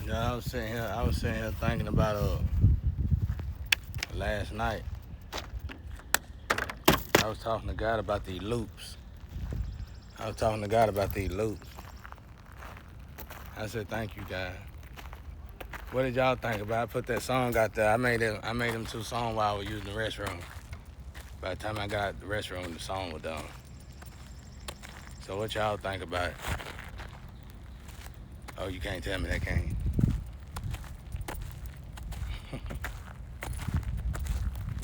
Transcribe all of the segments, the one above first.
Yeah, I was sitting here thinking about last night. I was talking to God about these loops. I was talking to God about these loops. I said, thank you, God. What did y'all think about? I put that song out there. I made them two songs while I was using the restroom. By the time I got out the restroom, the song was done. So what y'all think about it? Oh, you can't tell me that, can you?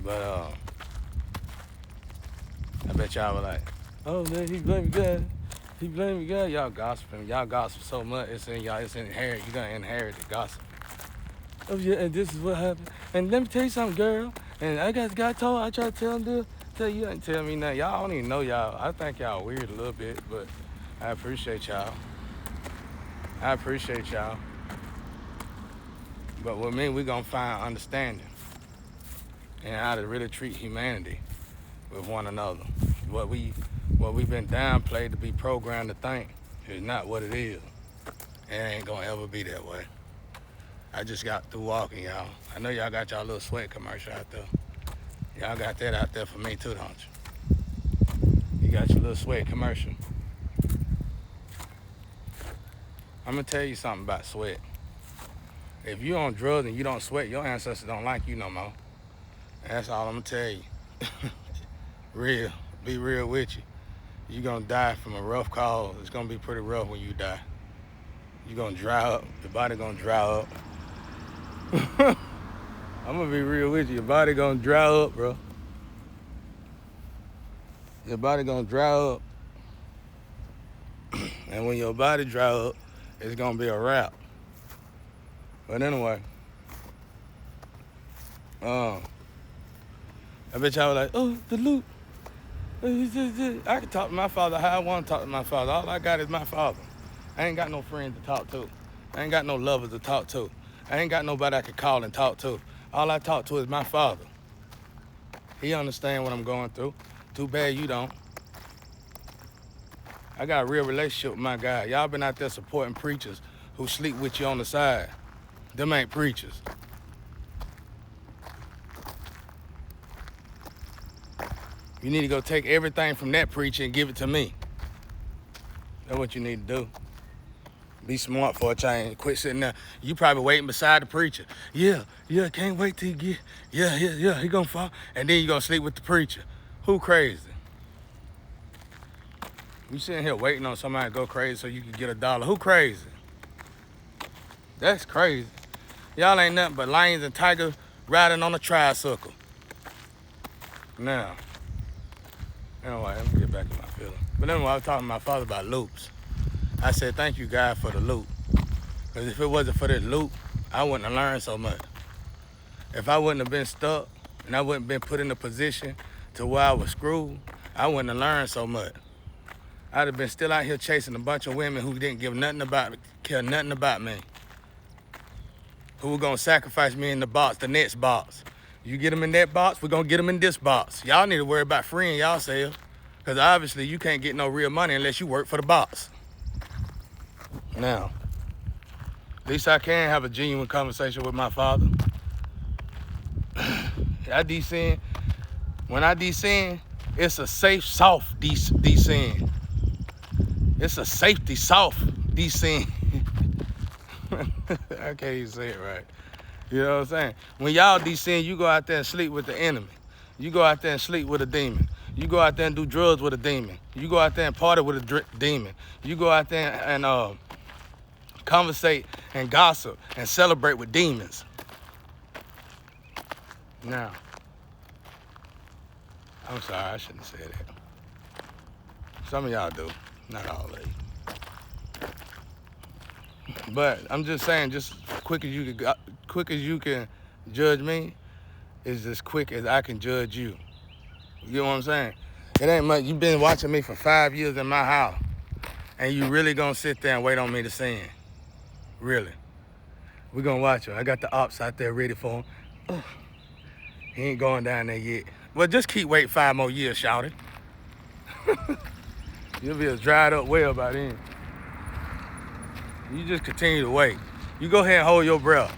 But I bet y'all were like, oh man, he blaming God. He blaming God. Y'all gossiping. Y'all gossip so much. It's in y'all. It's inherited. You're gonna inherit the gossip. Oh yeah, and this is what happened. And let me tell you something, girl. And I got told. I tried to tell him to tell you. Didn't tell me nothing. Y'all don't even know y'all. I think y'all weird a little bit, but I appreciate y'all. I appreciate y'all. But with me, we gonna find understanding and how to really treat humanity with one another. What we've been downplayed to be programmed to think is not what it is. It ain't gonna ever be that way. I just got through walking, y'all. I know y'all got y'all little sweat commercial out there. Y'all got that out there for me too, don't you? You got your little sweat commercial. I'm gonna tell you something about sweat. If you on drugs and you don't sweat, your ancestors don't like you no more. And that's all I'm gonna tell you. Real. Be real with you. You're gonna die from a rough cause. It's gonna be pretty rough when you die. You're gonna dry up. Your body gonna dry up. I'm gonna be real with you. Your body gonna dry up, bro. Your body gonna dry up. And when your body dry up, it's gonna be a wrap. But anyway, I bet y'all was like, oh, the loop. I can talk to my father how I want to talk to my father. All I got is my father. I ain't got no friends to talk to. I ain't got no lovers to talk to. I ain't got nobody I can call and talk to. All I talk to is my father. He understand what I'm going through. Too bad you don't. I got a real relationship with my guy. Y'all been out there supporting preachers who sleep with you on the side. Them ain't preachers. You need to go take everything from that preacher and give it to me. That's what you need to do. Be smart for a change. Quit sitting there. You probably waiting beside the preacher. Yeah, can't wait till he get, he gonna fall. And then you gonna sleep with the preacher. Who crazy? You sitting here waiting on somebody to go crazy so you can get $1. Who crazy? That's crazy. Y'all ain't nothing but lions and tigers riding on a tricycle. Now, anyway, let me get back to my feelings. But anyway, I was talking to my father about loops. I said, thank you, God, for the loop. Because if it wasn't for this loop, I wouldn't have learned so much. If I wouldn't have been stuck and I wouldn't have been put in a position to where I was screwed, I wouldn't have learned so much. I'd have been still out here chasing a bunch of women who didn't care nothing about me. Who were gonna sacrifice me in the box, the next box. You get them in that box, we're gonna get them in this box. Y'all need to worry about freeing yourself, because obviously you can't get no real money unless you work for the box. Now, at least I can have a genuine conversation with my father. I descend. When I descend, it's a safe, soft descend. It's a safety, soft descend. I can't even say it right. You know what I'm saying? When y'all descend, you go out there and sleep with the enemy. You go out there and sleep with a demon. You go out there and do drugs with a demon. You go out there and party with a demon. You go out there and conversate and gossip and celebrate with demons. Now, I'm sorry, I shouldn't have said that. Some of y'all do, not all of you. But I'm just saying, just quick as you can judge me, is as quick as I can judge you. You get what I'm saying? It ain't much. You've been watching me for 5 years in my house, and you really gonna sit there and wait on me to sin? Really? We gonna watch him. I got the ops out there ready for him. Oh, he ain't going down there yet. Well, just keep waiting 5 more years, shouty. You'll be a dried up well by then. You just continue to wait. You go ahead and hold your breath.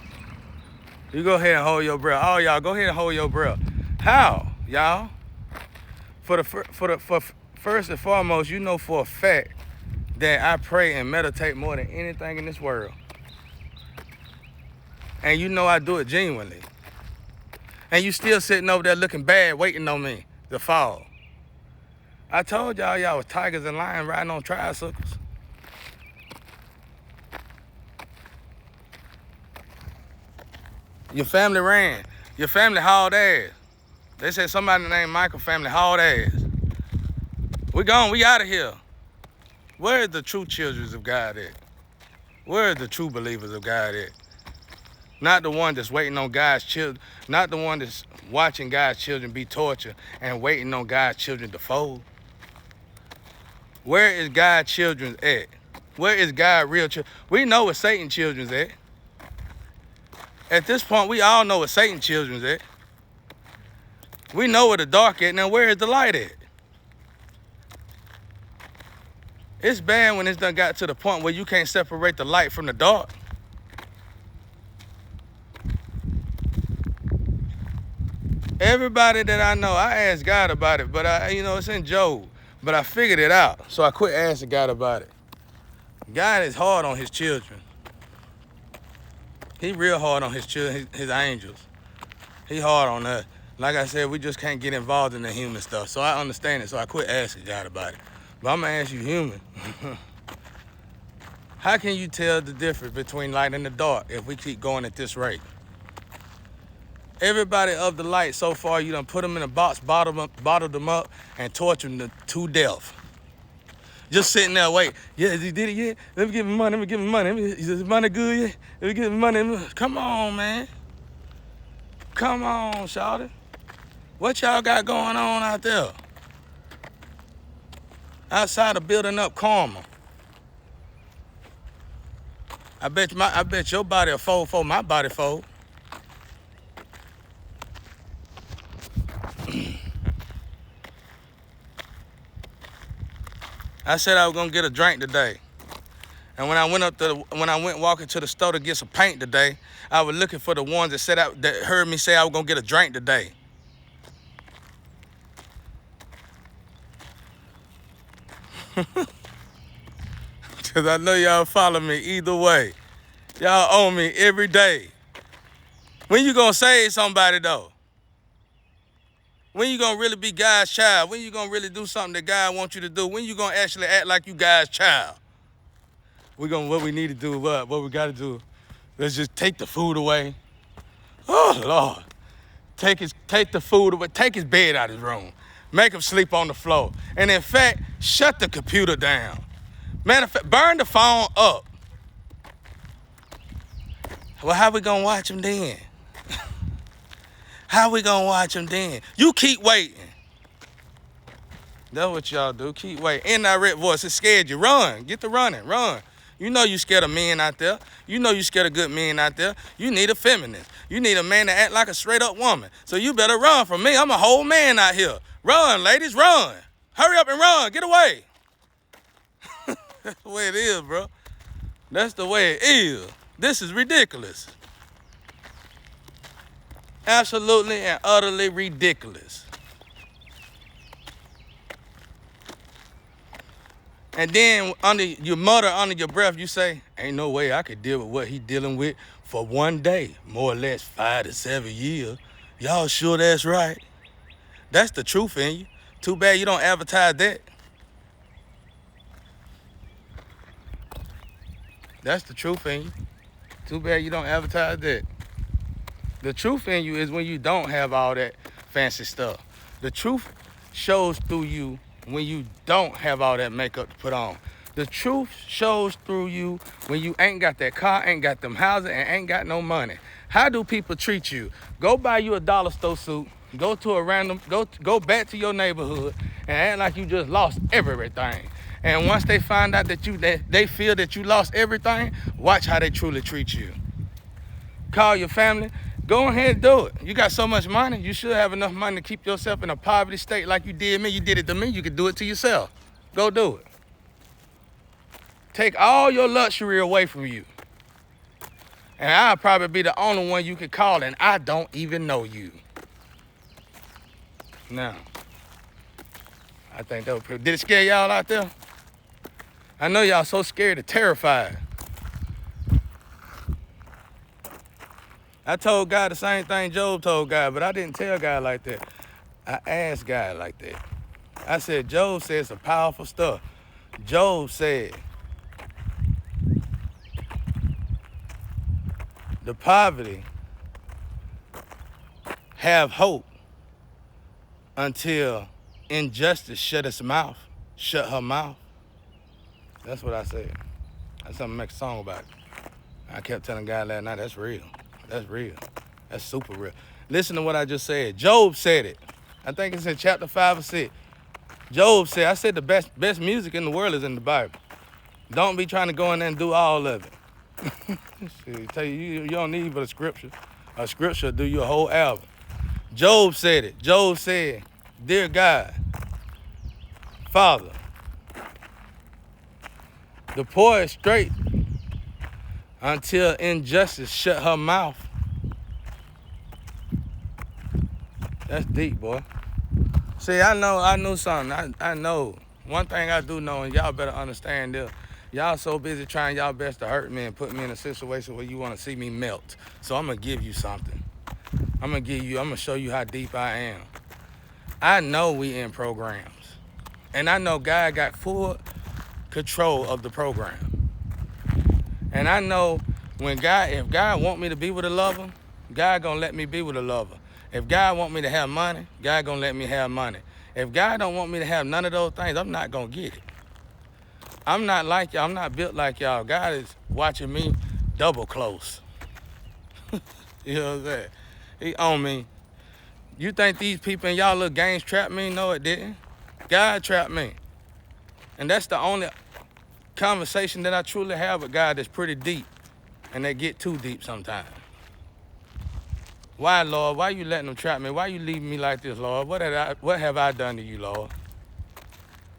You go ahead and hold your breath. All y'all, go ahead and hold your breath. How, y'all? For first and foremost, you know for a fact that I pray and meditate more than anything in this world. And you know I do it genuinely. And you still sitting over there looking bad, waiting on me to fall. I told y'all was tigers and lions riding on tricycles. Your family ran. Your family hauled ass. They said somebody named Michael family hauled ass. We gone, we out of here. Where are the true children of God at? Where are the true believers of God at? Not the one that's waiting on God's children, not the one that's watching God's children be tortured and waiting on God's children to fold. Where is God's children at? Where is God's real children? We know where Satan's children's at. At this point, we all know where Satan's children's at. We know where the dark at. Now, where is the light at? It's bad when it's done got to the point where you can't separate the light from the dark. Everybody that I know, I asked God about it, but it's in Job. But I figured it out, so I quit asking God about it. God is hard on his children. He real hard on his children, his angels. He hard on us. Like I said, we just can't get involved in the human stuff. So I understand it, so I quit asking God about it. But I'm gonna ask you human. How can you tell the difference between light and the dark if we keep going at this rate? Everybody of the light so far, you done put them in a box, bottled them up, and tortured them to death. Just sitting there, wait. Yeah, he did it, yeah? Let me give him money, Is his money good, yeah? Let me give him money. Come on, man. Come on, shawty. What y'all got going on out there? Outside of building up karma. I bet your body will fold for my body fold. I said I was gonna get a drink today. And when I went walking to the store to get some paint today, I was looking for the ones that heard me say I was gonna get a drink today. Cause I know y'all follow me either way. Y'all owe me every day. When you gonna save somebody though? When you gonna really be God's child? When you gonna really do something that God wants you to do? When you gonna actually act like you God's child? What we need to do, what we gotta do, let's just take the food away. Oh Lord. Take the food away, take his bed out of his room. Make him sleep on the floor. And in fact, shut the computer down. Matter of fact, burn the phone up. Well, how we gonna watch him then? How we gonna watch him then? You keep waiting. That's what y'all do, keep waiting. Indirect voice, it scared you. Run, get to running, run. You know you scared of men out there. You know you scared of good men out there. You need a feminist. You need a man to act like a straight up woman. So you better run from me. I'm a whole man out here. Run, ladies, run. Hurry up and run, get away. That's the way it is, bro. That's the way it is. This is ridiculous. Absolutely and utterly ridiculous. And then you mutter under your breath, you say, ain't no way I could deal with what he dealing with for one day, more or less 5 to 7 years. Y'all sure that's right? That's the truth in you. Too bad you don't advertise that. That's the truth in you. Too bad you don't advertise that. The truth in you is when you don't have all that fancy stuff. The truth shows through you when you don't have all that makeup to put on. The truth shows through you when you ain't got that car, ain't got them houses, and ain't got no money. How do people treat you? Go buy you a dollar store suit, go to a random, go back to your neighborhood and act like you just lost everything. And once they find out that they feel that you lost everything, watch how they truly treat you. Call your family. Go ahead and do it. You got so much money, you should have enough money to keep yourself in a poverty state like you did me. You did it to me, you could do it to yourself. Go do it. Take all your luxury away from you. And I'll probably be the only one you could call, and I don't even know you. Now, I think that was pretty. Did it scare y'all out there? I know y'all so scared and terrified. I told God the same thing Job told God, but I didn't tell God like that. I asked God like that. I said, Job said some powerful stuff. Job said, the poverty have hope until injustice shut her mouth. That's what I said. That's something to make a song about it. I kept telling God last night, that's real. That's real. That's super real. Listen to what I just said. Job said it. I think it's in chapter 5 or 6. Job said, I said the best music in the world is in the Bible. Don't be trying to go in there and do all of it. Tell you don't need but a scripture. A scripture will do you a whole album. Job said it. Job said, dear God, Father, the poor is straight until injustice shut her mouth. That's deep, boy. See, I knew something. I know. One thing I do know, and y'all better understand this. Y'all so busy trying y'all best to hurt me and put me in a situation where you want to see me melt. So I'm going to give you something. I'm going to show you how deep I am. I know we in programs. And I know God got full control of the program. And I know if God want me to be with a lover, God gonna let me be with a lover. If God want me to have money, God gonna let me have money. If God don't want me to have none of those things, I'm not gonna get it. I'm not like y'all. I'm not built like y'all. God is watching me double close. You know what I'm saying? He on me. You think these people in y'all little games trapped me? No, it didn't. God trapped me. And that's the only conversation that I truly have with God that's pretty deep. And they get too deep sometimes. Why, Lord? Why you letting them trap me? Why you leaving me like this, Lord? What have I done to you, Lord?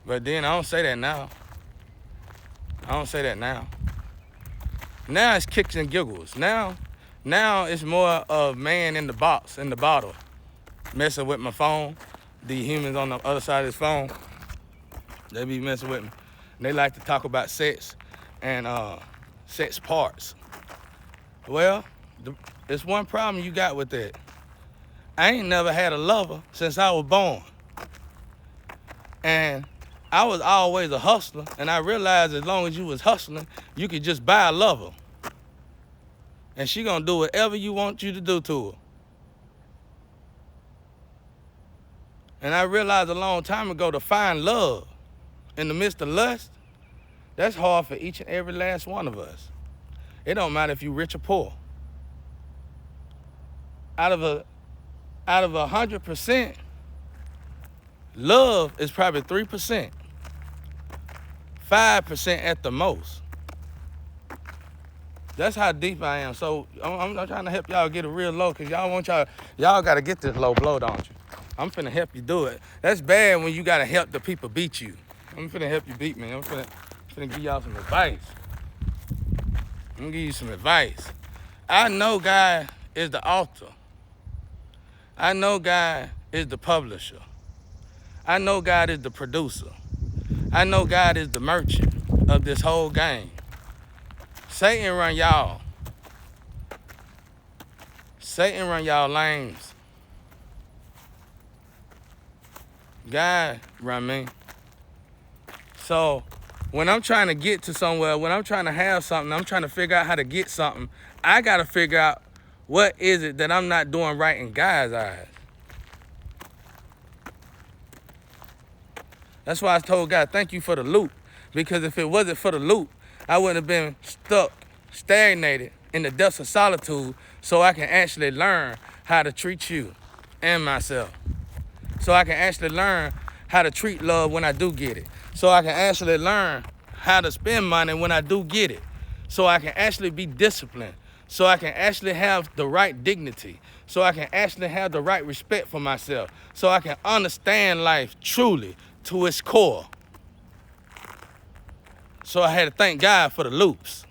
But then I don't say that now. Now it's kicks and giggles. Now it's more of man in the box, in the bottle, messing with my phone. The humans on the other side of this phone, they be messing with me. And they like to talk about sex and sex parts. Well, it's one problem you got with that. I ain't never had a lover since I was born. And I was always a hustler, and I realized as long as you was hustling, you could just buy a lover. And she gonna do whatever you want you to do to her. And I realized a long time ago to find love in the midst of lust, that's hard for each and every last one of us. It don't matter if you rich or poor. Out of 100%, love is probably 3%, 5% at the most. That's how deep I am. So I'm trying to help y'all get it real low, because y'all got to get this low blow, don't you? I'm finna help you do it. That's bad when you got to help the people beat you. I'm finna help you beat me. I'm finna give y'all some advice. I'm gonna give you some advice. I know God is the author. I know God is the publisher. I know God is the producer. I know God is the merchant of this whole game. Satan run y'all. Satan run y'all lanes. God run me. So when I'm trying to get to somewhere, when I'm trying to have something, I'm trying to figure out how to get something, I got to figure out what is it that I'm not doing right in God's eyes. That's why I told God, thank you for the loop. Because if it wasn't for the loop, I wouldn't have been stuck, stagnated in the depths of solitude, so I can actually learn how to treat you and myself. So I can actually learn how to treat love when I do get it. So I can actually learn how to spend money when I do get it. So I can actually be disciplined. So I can actually have the right dignity. So I can actually have the right respect for myself. So I can understand life truly to its core. So I had to thank God for the loops.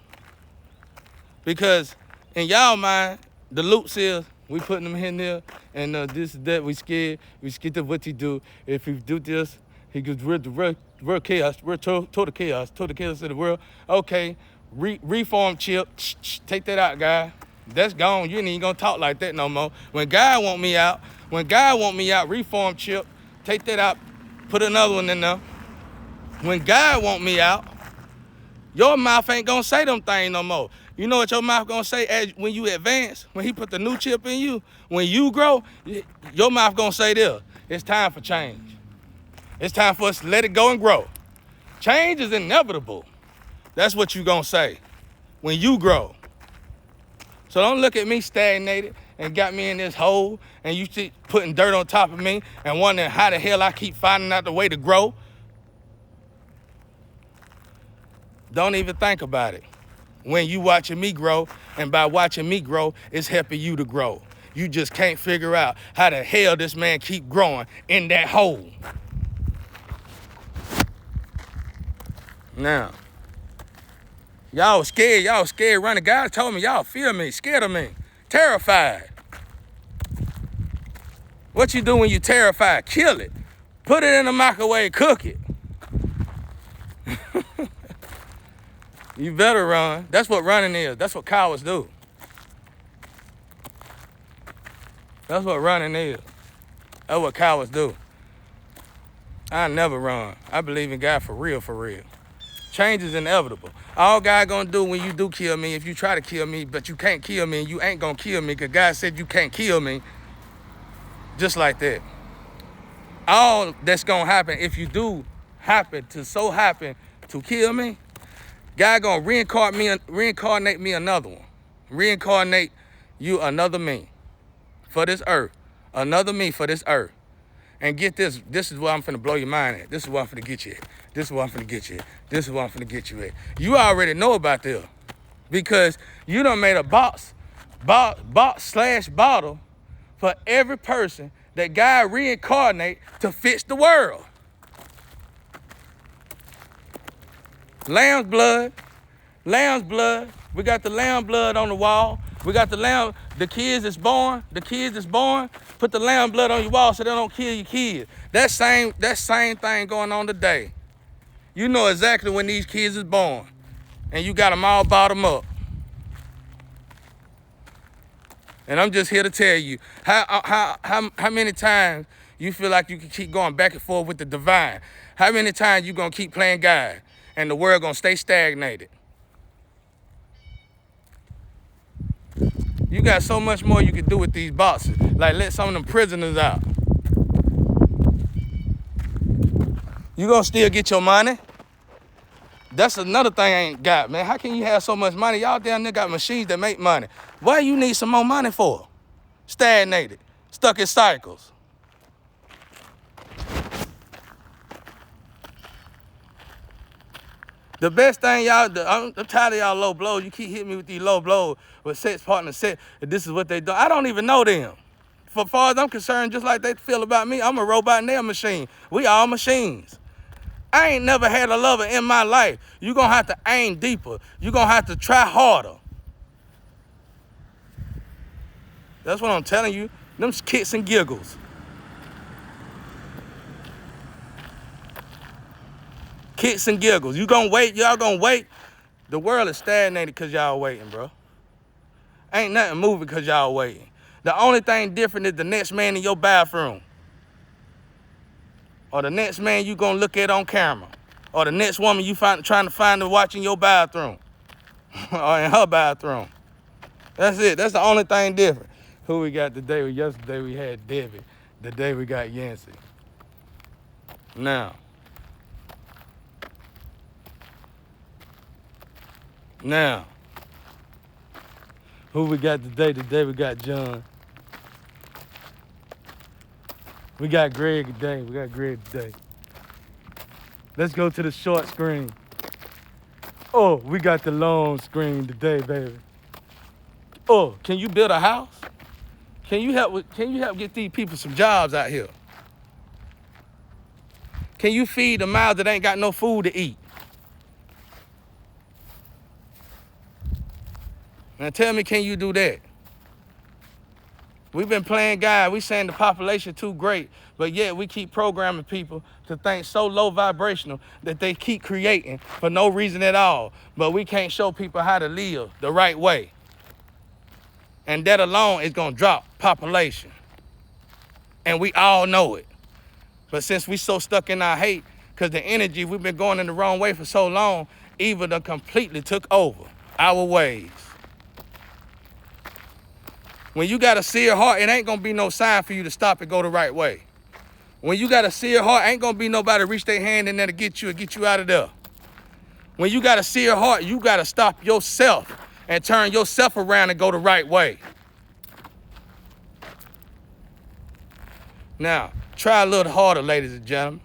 Because In y'all mind, the loops is we putting them in there, and this that we scared. We scared of what he do. If he do this, he goes we're chaos. We're total chaos. Total chaos of the world. Okay, reform Chip. Take that out, guy. That's gone. You ain't even gonna talk like that no more. When God want me out, reform Chip. Take that out. Put another one in there. When God want me out, your mouth ain't gonna say them things no more. You know what your mouth gonna say when you advance, when he put the new chip in you, when you grow, your mouth gonna say this, it's time for change. It's time for us to let it go and grow. Change is inevitable. That's what you gonna say when you grow. So don't look at me stagnated and got me in this hole and you keep putting dirt on top of me and wondering how the hell I keep finding out the way to grow. Don't even think about it. When you watching me grow, and by watching me grow, it's helping you to grow. You just can't figure out how the hell this man keep growing in that hole. Now, y'all scared running. God told me, y'all fear me, scared of me, terrified. What you do when you terrified? Kill it. Put it in the microwave, cook it. You better run. That's what running is. That's what cowards do. That's what running is. That's what cowards do. I never run. I believe in God for real, for real. Change is inevitable. All God gonna do when you do kill me, if you try to kill me, but you can't kill me and you ain't gonna kill me because God said you can't kill me, just like that. All that's gonna happen if you do happen to kill me, God gonna reincarnate me another one. Reincarnate you another me for this earth. Another me for this earth. And get this, this is what I'm finna blow your mind at. This is what I'm finna get you at. This is what I'm finna get you at. This is what I'm finna get you at. You already know about this because you done made a box / bottle for every person that God reincarnate to fix the world. Lamb's blood. We got the lamb blood on the wall. We got the lamb, the kids that's born, put the lamb blood on your wall so they don't kill your kids. That same thing going on today. You know exactly when these kids is born and you got them all bottom up. And I'm just here to tell you how many times you feel like you can keep going back and forth with the divine. How many times you gonna keep playing God and the world gonna stay stagnated? You got so much more you can do with these boxes. Like let some of them prisoners out. You gonna still get your money. That's another thing I ain't got, man. How can you have so much money? Y'all down there got machines that make money. Why you need some more money for? Stagnated, stuck in cycles. The best thing y'all, I'm tired of y'all low blows. You keep hitting me with these low blows with sex partners said this is what they do. I don't even know them. For far as I'm concerned, just like they feel about me, I'm a robot and they're a machine. We all machines. I ain't never had a lover in my life. You're gonna have to aim deeper. You're gonna have to try harder. That's what I'm telling you. Them kicks and giggles. Kicks and giggles. You gonna wait, y'all gonna wait. The world is stagnated because y'all waiting, bro. Ain't nothing moving because y'all waiting. The only thing different is the next man in your bathroom. Or the next man you gonna look at on camera. Or the next woman you trying to find to watch in your bathroom. Or in her bathroom. That's it. That's the only thing different. Who we got today? Yesterday we had Debbie. Today we got Yancey. Now, who we got today? Today we got John. We got Greg today. Let's go to the short screen. Oh, we got the long screen today, baby. Oh, can you build a house? Can you help get these people some jobs out here? Can you feed the mouths that ain't got no food to eat? Now tell me, can you do that? We've been playing God. We saying the population too great, but yet we keep programming people to think so low vibrational that they keep creating for no reason at all. But we can't show people how to live the right way. And that alone is gonna drop population. And we all know it. But since we so stuck in our hate, because the energy, we've been going in the wrong way for so long, evil done completely took over our ways. When you got a seared heart, it ain't gonna be no sign for you to stop and go the right way. When you got a seared heart, ain't gonna be nobody reach their hand in there to get you and get you out of there. When you got a seared heart, you gotta stop yourself and turn yourself around and go the right way. Now, try a little harder, ladies and gentlemen.